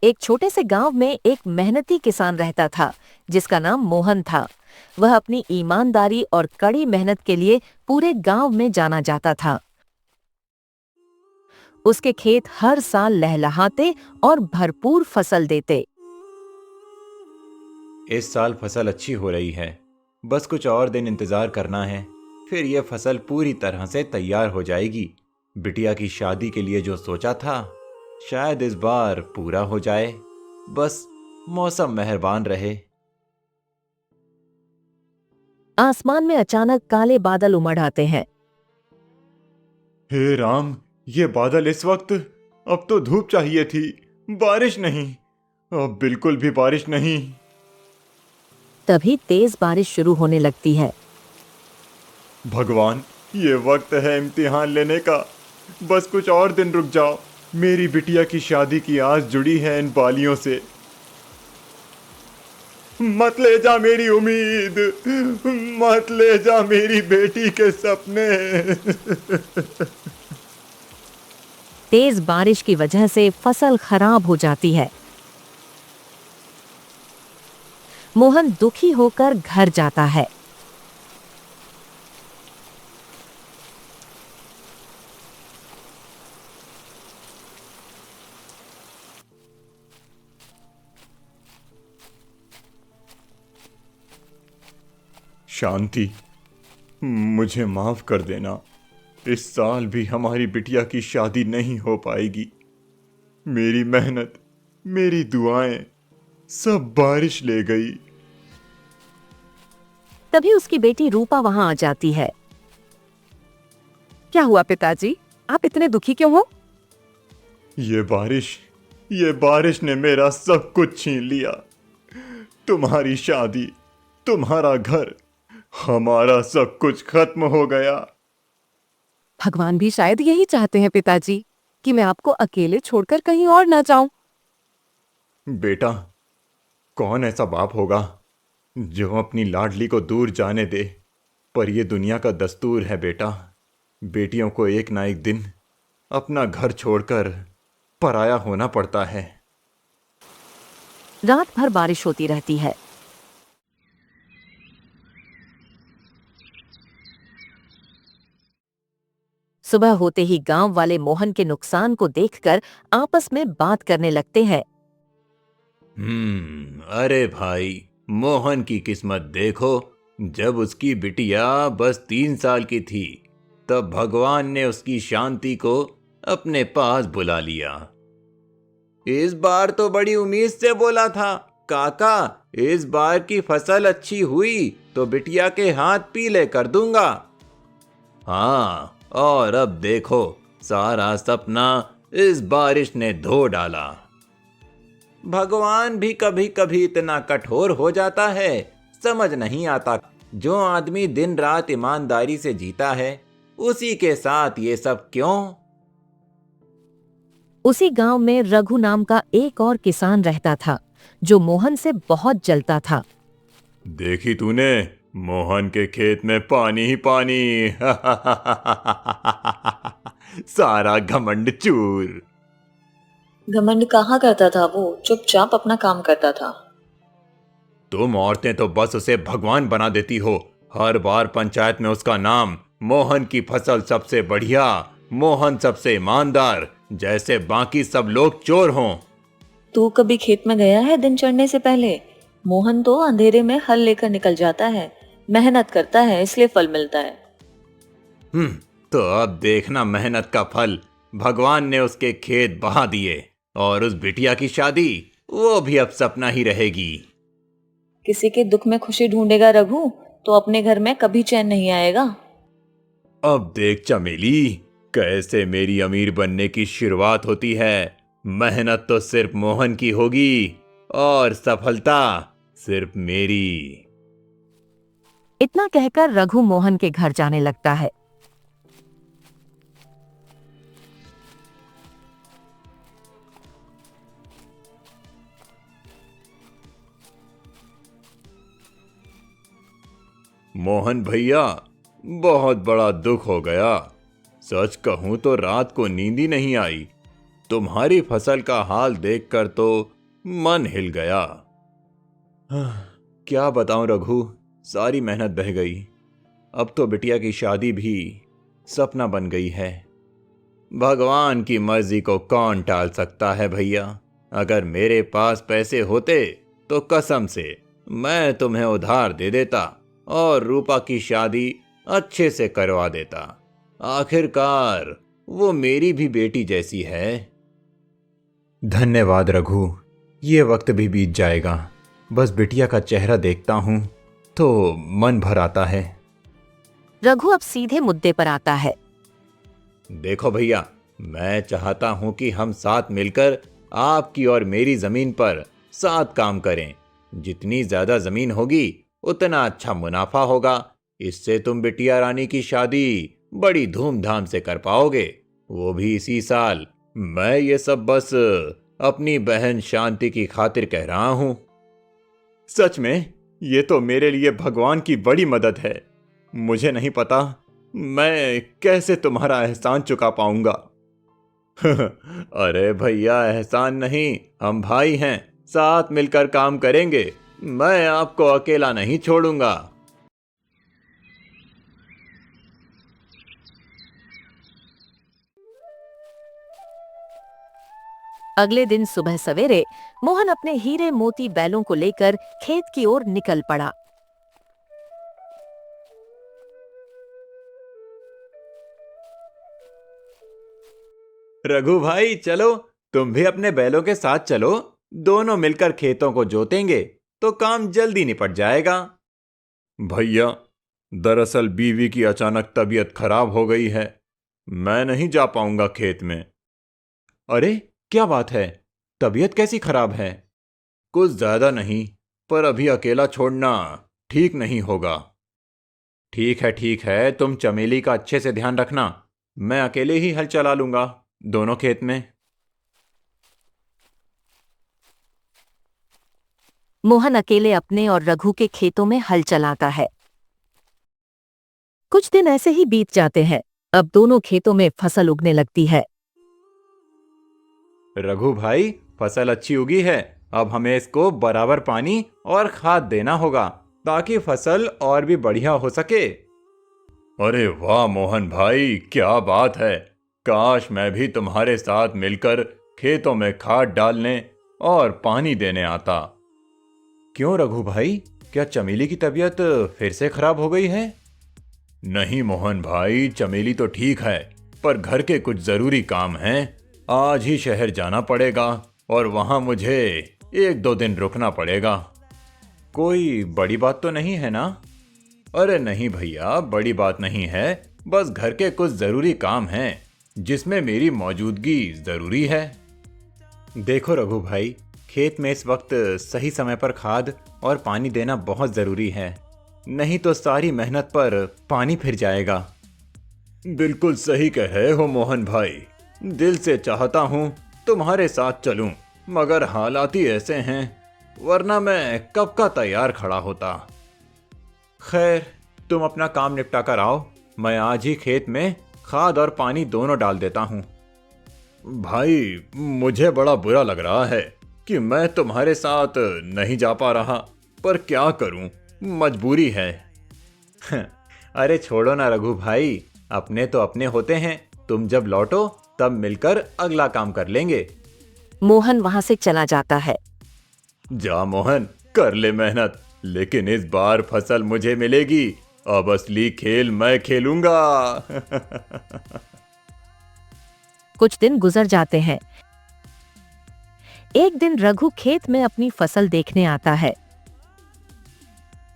एक छोटे से गांव में एक मेहनती किसान रहता था जिसका नाम मोहन था। वह अपनी ईमानदारी और कड़ी मेहनत के लिए पूरे गांव में जाना जाता था। उसके खेत हर साल लहलहाते और भरपूर फसल देते। इस साल फसल अच्छी हो रही है। बस कुछ और दिन इंतजार करना है, फिर यह फसल पूरी तरह से तैयार हो जाएगी। बिटिया की शादी के लिए जो सोचा था शायद इस बार पूरा हो जाए। बस मौसम मेहरबान रहे। आसमान में अचानक काले बादल उमड़ आते हैं। हे राम, ये बादल इस वक्त! अब तो धूप चाहिए थी, बारिश नहीं। अब बिल्कुल भी बारिश नहीं। तभी तेज बारिश शुरू होने लगती है। भगवान, ये वक्त है इम्तिहान लेने का। बस कुछ और दिन रुक जाओ। मेरी बिटिया की शादी की आस जुड़ी है इन बालियों से। मत ले जा मेरी उम्मीद, मत ले जा मेरी बेटी के सपने। तेज बारिश की वजह से फसल खराब हो जाती है। मोहन दुखी होकर घर जाता है। शांति, मुझे माफ कर देना। इस साल भी हमारी बिटिया की शादी नहीं हो पाएगी। मेरी मेहनत, मेरी दुआएं सब बारिश ले गई। तभी उसकी बेटी रूपा वहां आ जाती है। क्या हुआ पिताजी, आप इतने दुखी क्यों हो? ये बारिश, ये बारिश ने मेरा सब कुछ छीन लिया। तुम्हारी शादी, तुम्हारा घर, हमारा सब कुछ खत्म हो गया। भगवान भी शायद यही चाहते हैं पिताजी कि मैं आपको अकेले छोड़कर कहीं और ना जाऊं। बेटा, कौन ऐसा बाप होगा जो अपनी लाडली को दूर जाने दे? पर यह दुनिया का दस्तूर है बेटा। बेटियों को एक ना एक दिन अपना घर छोड़कर पराया होना पड़ता है। रात भर बारिश होती रहती है। सुबह होते ही गांव वाले मोहन के नुकसान को देखकर आपस में बात करने लगते हैं। अरे भाई, मोहन की किस्मत देखो। जब उसकी बिटिया बस 3 साल की थी तब भगवान ने उसकी शांति को अपने पास बुला लिया। इस बार तो बड़ी उम्मीद से बोला था काका, इस बार की फसल अच्छी हुई तो बिटिया के हाथ पीले कर दूंगा। हाँ, और अब देखो, सारा सपना इस बारिश ने धो डाला। भगवान भी कभी कभी इतना कठोर हो जाता है, समझ नहीं आता। जो आदमी दिन रात ईमानदारी से जीता है उसी के साथ ये सब क्यों? उसी गांव में रघु नाम का एक और किसान रहता था जो मोहन से बहुत जलता था। देखी तूने, मोहन के खेत में पानी ही पानी। सारा घमंड चूर। घमंड कहाँ करता था वो, चुपचाप अपना काम करता था। तुम औरतें तो बस उसे भगवान बना देती हो। हर बार पंचायत में उसका नाम, मोहन की फसल सबसे बढ़िया, मोहन सबसे ईमानदार, जैसे बाकी सब लोग चोर हों। तू कभी खेत में गया है दिन चढ़ने से पहले? मोहन तो अंधेरे में हल लेकर निकल जाता है, मेहनत करता है इसलिए फल मिलता है। तो अब देखना मेहनत का फल। भगवान ने उसके खेत बहा दिए और उस बिटिया की शादी, वो भी अब सपना ही रहेगी। किसी के दुख में खुशी ढूंढेगा रघु तो अपने घर में कभी चैन नहीं आएगा। अब देख चमेली, कैसे मेरी अमीर बनने की शुरुआत होती है। मेहनत तो सिर्फ मोहन की होगी और सफलता सिर्फ मेरी। इतना कहकर रघु मोहन के घर जाने लगता है। मोहन भैया, बहुत बड़ा दुख हो गया। सच कहूं तो रात को नींद ही नहीं आई। तुम्हारी फसल का हाल देखकर तो मन हिल गया। क्या बताऊं रघु, सारी मेहनत बह गई। अब तो बिटिया की शादी भी सपना बन गई है। भगवान की मर्जी को कौन टाल सकता है भैया। अगर मेरे पास पैसे होते तो कसम से मैं तुम्हें उधार दे देता और रूपा की शादी अच्छे से करवा देता। आखिरकार वो मेरी भी बेटी जैसी है। धन्यवाद रघु, ये वक्त भी बीत जाएगा। बस बिटिया का चेहरा देखता हूं तो मन भर आता है। रघु अब सीधे मुद्दे पर आता है। देखो भैया, मैं चाहता हूं कि हम साथ मिलकर आपकी और मेरी जमीन पर साथ काम करें। जितनी ज्यादा जमीन होगी उतना अच्छा मुनाफा होगा। इससे तुम बिटिया रानी की शादी बड़ी धूमधाम से कर पाओगे, वो भी इसी साल। मैं ये सब बस अपनी बहन शांति की खातिर कह रहा हूं। सच में ये तो मेरे लिए भगवान की बड़ी मदद है। मुझे नहीं पता मैं कैसे तुम्हारा एहसान चुका पाऊंगा। अरे भैया, एहसान नहीं, हम भाई हैं, साथ मिलकर काम करेंगे। मैं आपको अकेला नहीं छोड़ूंगा। अगले दिन सुबह सवेरे मोहन अपने हीरे मोती बैलों को लेकर खेत की ओर निकल पड़ा। रघु भाई चलो, तुम भी अपने बैलों के साथ चलो। दोनों मिलकर खेतों को जोतेंगे तो काम जल्दी निपट जाएगा। भैया, दरअसल बीवी की अचानक तबीयत खराब हो गई है। मैं नहीं जा पाऊंगा खेत में। अरे क्या बात है, तबीयत कैसी खराब है? कुछ ज्यादा नहीं, पर अभी अकेला छोड़ना ठीक नहीं होगा। ठीक है, तुम चमेली का अच्छे से ध्यान रखना। मैं अकेले ही हल चला लूंगा दोनों खेत में। मोहन अकेले अपने और रघु के खेतों में हल चलाता है। कुछ दिन ऐसे ही बीत जाते हैं। अब दोनों खेतों में फसल उगने लगती है। रघु भाई, फसल अच्छी उगी है। अब हमें इसको बराबर पानी और खाद देना होगा ताकि फसल और भी बढ़िया हो सके। अरे वाह मोहन भाई, क्या बात है। काश मैं भी तुम्हारे साथ मिलकर खेतों में खाद डालने और पानी देने आता। क्यों रघु भाई, क्या चमेली की तबीयत फिर से खराब हो गई है? नहीं मोहन भाई, चमेली तो ठीक है, पर घर के कुछ जरूरी काम हैं। आज ही शहर जाना पड़ेगा और वहां मुझे 1-2 दिन रुकना पड़ेगा। कोई बड़ी बात तो नहीं है ना? अरे नहीं भैया, बड़ी बात नहीं है। बस घर के कुछ जरूरी काम हैं जिसमें मेरी मौजूदगी जरूरी है। देखो रघु भाई, खेत में इस वक्त सही समय पर खाद और पानी देना बहुत जरूरी है, नहीं तो सारी मेहनत पर पानी फिर जाएगा। बिल्कुल सही कहे हो मोहन भाई। दिल से चाहता हूं तुम्हारे साथ चलूं, मगर हालात ही ऐसे हैं, वरना मैं कब का तैयार खड़ा होता। खैर, तुम अपना काम निपटा कर आओ। मैं आज ही खेत में खाद और पानी दोनों डाल देता हूं। भाई, मुझे बड़ा बुरा लग रहा है कि मैं तुम्हारे साथ नहीं जा पा रहा, पर क्या करूं, मजबूरी है। अरे छोड़ो ना रघु भाई, अपने तो अपने होते हैं। तुम जब लौटो तब मिलकर अगला काम कर लेंगे। मोहन वहां से चला जाता है। जा मोहन, कर ले मेहनत, लेकिन इस बार फसल मुझे मिलेगी। अब असली खेल मैं खेलूंगा। कुछ दिन गुजर जाते हैं। एक दिन रघु खेत में अपनी फसल देखने आता है।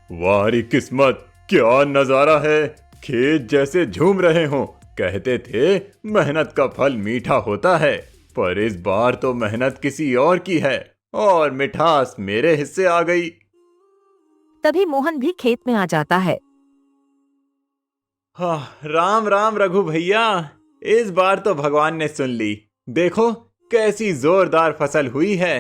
वारी किस्मत, क्या नजारा है। खेत जैसे झूम रहे हों। कहते थे मेहनत का फल मीठा होता है, पर इस बार तो मेहनत किसी और की है और मिठास मेरे हिस्से आ गई। तभी मोहन भी खेत में आ जाता है। हाँ, राम राम रघु भैया, इस बार तो भगवान ने सुन ली। देखो कैसी जोरदार फसल हुई है।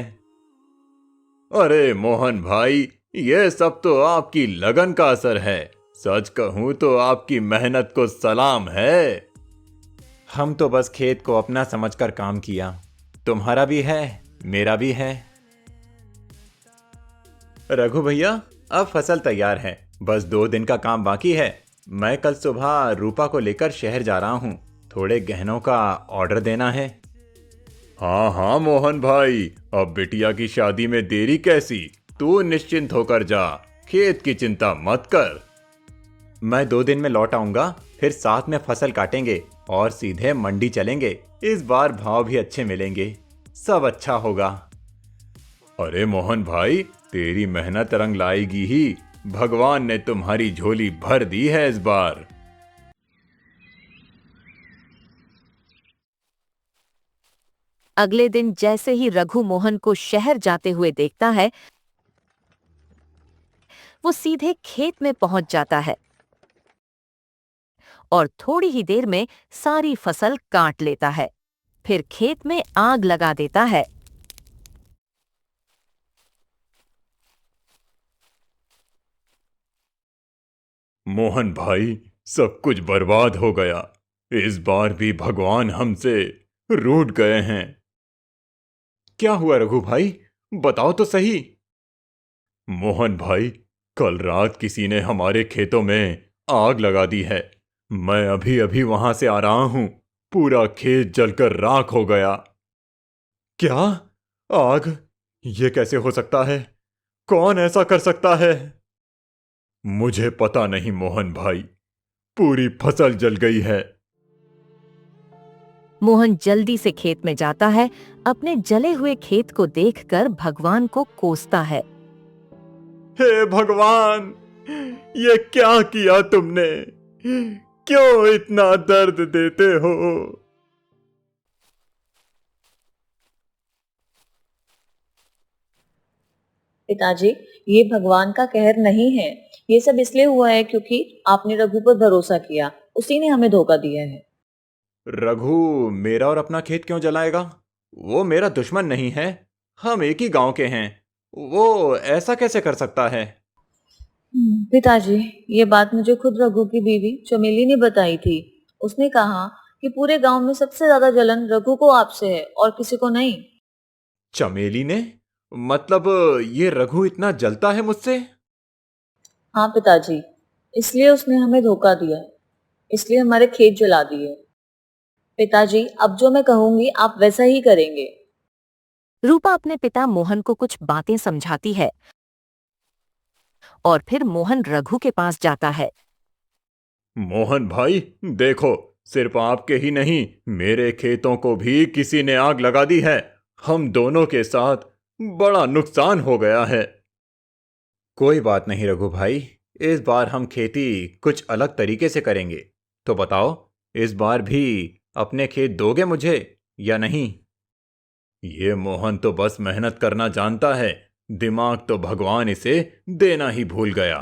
अरे मोहन भाई, ये सब तो आपकी लगन का असर है। सच कहूं तो आपकी मेहनत को सलाम है। हम तो बस खेत को अपना समझकर काम किया। तुम्हारा भी है, मेरा भी है। रघु भैया, अब फसल तैयार है, बस 2 दिन का काम बाकी है। मैं कल सुबह रूपा को लेकर शहर जा रहा हूँ, थोड़े गहनों का ऑर्डर देना है। हाँ हाँ मोहन भाई, अब बिटिया की शादी में देरी कैसी, तू निश्चिंत होकर जा, खेत की चिंता मत कर। मैं 2 दिन में लौट आऊंगा, फिर साथ में फसल काटेंगे और सीधे मंडी चलेंगे। इस बार भाव भी अच्छे मिलेंगे, सब अच्छा होगा। अरे मोहन भाई, तेरी मेहनत रंग लाएगी ही, भगवान ने तुम्हारी झोली भर दी है इस बार। अगले दिन जैसे ही रघु मोहन को शहर जाते हुए देखता है, वो सीधे खेत में पहुंच जाता है और थोड़ी ही देर में सारी फसल काट लेता है। फिर खेत में आग लगा देता है। मोहन भाई, सब कुछ बर्बाद हो गया, इस बार भी भगवान हमसे रूठ गए हैं। क्या हुआ रघु भाई, बताओ तो सही। मोहन भाई, कल रात किसी ने हमारे खेतों में आग लगा दी है। मैं अभी अभी वहां से आ रहा हूं, पूरा खेत जलकर राख हो गया। क्या? आग? ये कैसे हो सकता है? कौन ऐसा कर सकता है? मुझे पता नहीं मोहन भाई, पूरी फसल जल गई है। मोहन जल्दी से खेत में जाता है, अपने जले हुए खेत को देखकर भगवान को कोसता है। हे भगवान, ये क्या किया तुमने? क्यों इतना दर्द देते हो? पिताजी, ये भगवान का कहर नहीं है। ये सब इसलिए हुआ है क्योंकि आपने रघु पर भरोसा किया, उसी ने हमें धोखा दिया है। रघु मेरा और अपना खेत क्यों जलाएगा? वो मेरा दुश्मन नहीं है, हम एक ही गांव के हैं। वो ऐसा कैसे कर सकता है? पिताजी, ये बात मुझे खुद रघु की बीवी चमेली ने बताई थी। उसने कहा कि पूरे गांव में सबसे ज्यादा जलन रघु को आपसे है और किसी को नहीं। चमेली ने? मतलब ये रघु इतना जलता है मुझसे? हाँ पिताजी, इसलिए उसने हमें धोखा दिया है, इसलिए हमारे खेत जला दिए। पिताजी, अब जो मैं कहूंगी आप वैसा ही करेंगे। रूपा अपने पिता मोहन को कुछ बातें समझाती है और फिर मोहन रघु के पास जाता है। मोहन भाई देखो, सिर्फ आपके ही नहीं, मेरे खेतों को भी किसी ने आग लगा दी है। हम दोनों के साथ बड़ा नुकसान हो गया है। कोई बात नहीं रघु भाई, इस बार हम खेती कुछ अलग तरीके से करेंगे। तो बताओ, इस बार भी अपने खेत दोगे मुझे या नहीं? ये मोहन तो बस मेहनत करना जानता है, दिमाग तो भगवान इसे देना ही भूल गया।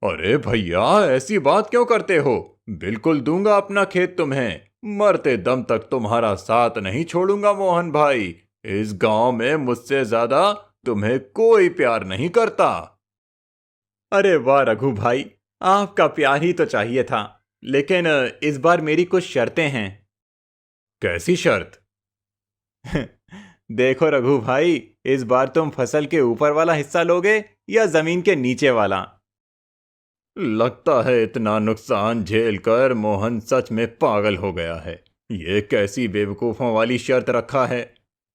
अरे भैया, ऐसी बात क्यों करते हो? बिल्कुल दूंगा अपना खेत तुम्हें, मरते दम तक तुम्हारा साथ नहीं छोड़ूंगा मोहन भाई। इस गांव में मुझसे ज्यादा तुम्हें कोई प्यार नहीं करता। अरे वाह रघु भाई, आपका प्यार ही तो चाहिए था, लेकिन इस बार मेरी कुछ शर्तें हैं। कैसी शर्त? देखो रघु भाई, इस बार तुम फसल के ऊपर वाला हिस्सा लोगे या जमीन के नीचे वाला? लगता है इतना नुकसान झेलकर मोहन सच में पागल हो गया है। ये कैसी बेवकूफों वाली शर्त रखा है?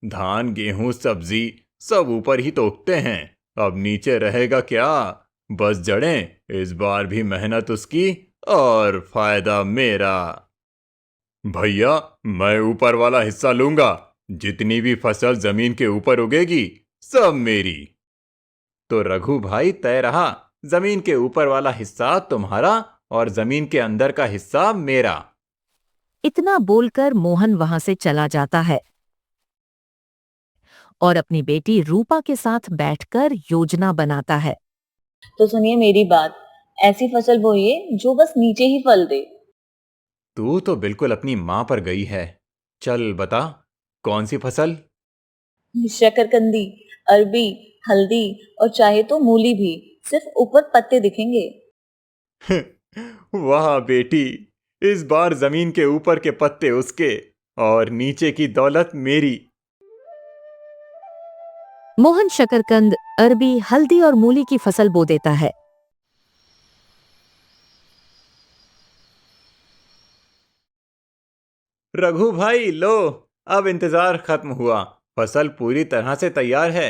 धान गेहूं सब्जी सब ऊपर ही तो उगते हैं, अब नीचे रहेगा क्या? बस जड़ें। इस बार भी मेहनत उसकी और फायदा मेरा। भैया, मैं ऊपर वाला हिस्सा लूंगा, जितनी भी फसल जमीन के ऊपर उगेगी सब मेरी। तो रघु भाई तय रहा, जमीन के ऊपर वाला हिस्सा तुम्हारा और जमीन के अंदर का हिस्सा मेरा। इतना बोलकर मोहन वहां से चला जाता है और अपनी बेटी रूपा के साथ बैठकर योजना बनाता है। तो सुनिए मेरी बात, ऐसी फसल बोइए जो बस नीचे ही फल दे। तू तो बिल्कुल अपनी मां पर गई है। चल बता, कौन सी फसल? शकरकंदी, अरबी, हल्दी और चाहे तो मूली भी, सिर्फ ऊपर पत्ते दिखेंगे। वाह बेटी, इस बार जमीन के ऊपर के पत्ते उसके और नीचे की दौलत मेरी। मोहन शकरकंद, अरबी, हल्दी और मूली की फसल बो देता है। रघु भाई लो, अब इंतजार खत्म हुआ। फसल पूरी तरह से तैयार है।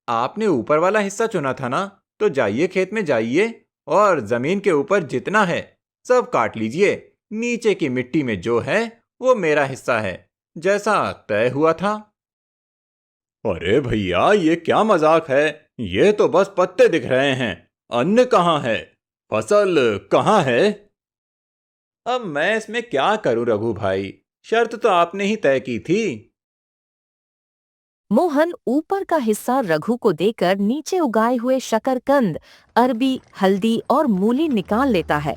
आपने ऊपर वाला हिस्सा चुना था ना, तो जाइए खेत में जाइए और जमीन के ऊपर जितना है सब काट लीजिए। नीचे की मिट्टी में जो है वो मेरा हिस्सा है, जैसा तय हुआ था। अरे भैया, ये क्या मजाक है? ये तो बस पत्ते दिख रहे हैं, अन्न कहाँ है? फसल कहाँ है? अब मैं इसमें क्या करूं रघु भाई, शर्त तो आपने ही तय की थी। मोहन ऊपर का हिस्सा रघु को देकर नीचे उगाए हुए शकरकंद, अरबी, हल्दी और मूली निकाल लेता है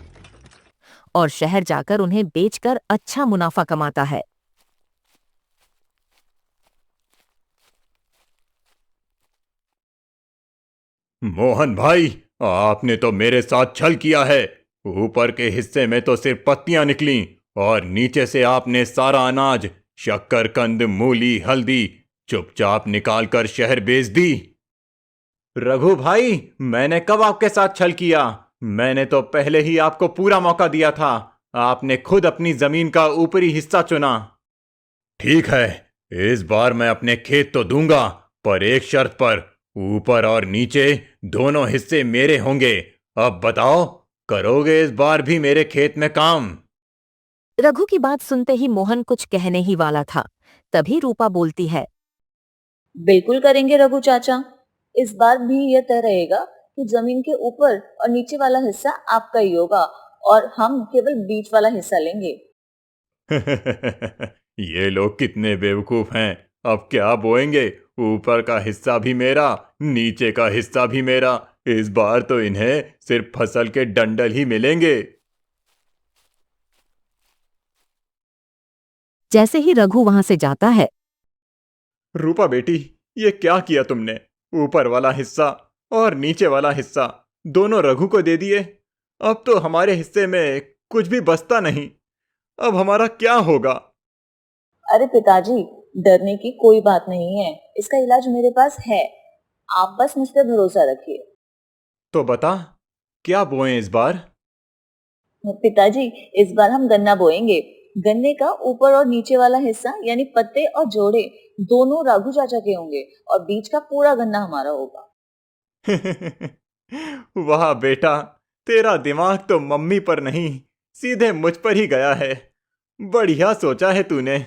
और शहर जाकर उन्हें बेचकर अच्छा मुनाफा कमाता है। मोहन भाई, आपने तो मेरे साथ छल किया है। ऊपर के हिस्से में तो सिर्फ पत्तियां निकली और नीचे से आपने सारा अनाज, शक्करकंद, मूली, हल्दी चुपचाप निकाल कर शहर बेच दी। रघु भाई, मैंने कब आपके साथ छल किया? मैंने तो पहले ही आपको पूरा मौका दिया था। आपने खुद अपनी जमीन का ऊपरी हिस्सा चुना। ठीक है, इस बार मैं अपने खेत तो दूंगा, पर एक शर्त पर। ऊपर और नीचे दोनों हिस्से मेरे होंगे। अब बताओ, करोगे इस बार भी मेरे खेत में काम? रघु की बात सुनते ही मोहन कुछ कहने ही वाला था, तभी रूपा बोलती है। बिल्कुल करेंगे रघु चाचा। इस बार भी यह तय रहेगा कि जमीन के ऊपर और नीचे वाला हिस्सा आपका ही होगा और हम केवल बीच वाला हिस्सा लेंगे। ये लोग कितने बेवकूफ हैं। अब क्या बोएंगे? ऊपर का हिस्सा भी मेरा, नीचे का हिस्सा भी मेरा। इस बार तो इन्हें सिर्फ फसल के डंडल ही मिलेंगे। जैसे ही रघु वहां से जाता है, रूपा बेटी, ये क्या किया तुमने? ऊपर वाला हिस्सा और नीचे वाला हिस्सा दोनों रघु को दे दिए। अब तो हमारे हिस्से में कुछ भी बचता नहीं। अब हमारा क्या होगा? अरे पिताजी, डरने की कोई बात नहीं है, इसका इलाज मेरे पास है। आप बस मुझ पे भरोसा रखिए। तो बता, क्या बोएं इस बार? पिताजी, इस बार हम गन्ना बोएंगे। गन्ने का ऊपर और नीचे वाला हिस्सा यानी पत्ते और जोड़े दोनों राघु चाचा के होंगे और बीच का पूरा गन्ना हमारा होगा। वाह बेटा, तेरा दिमाग तो मम्मी पर नहीं, सीधे मुझ पर ही गया है। बढ़िया सोचा है तूने।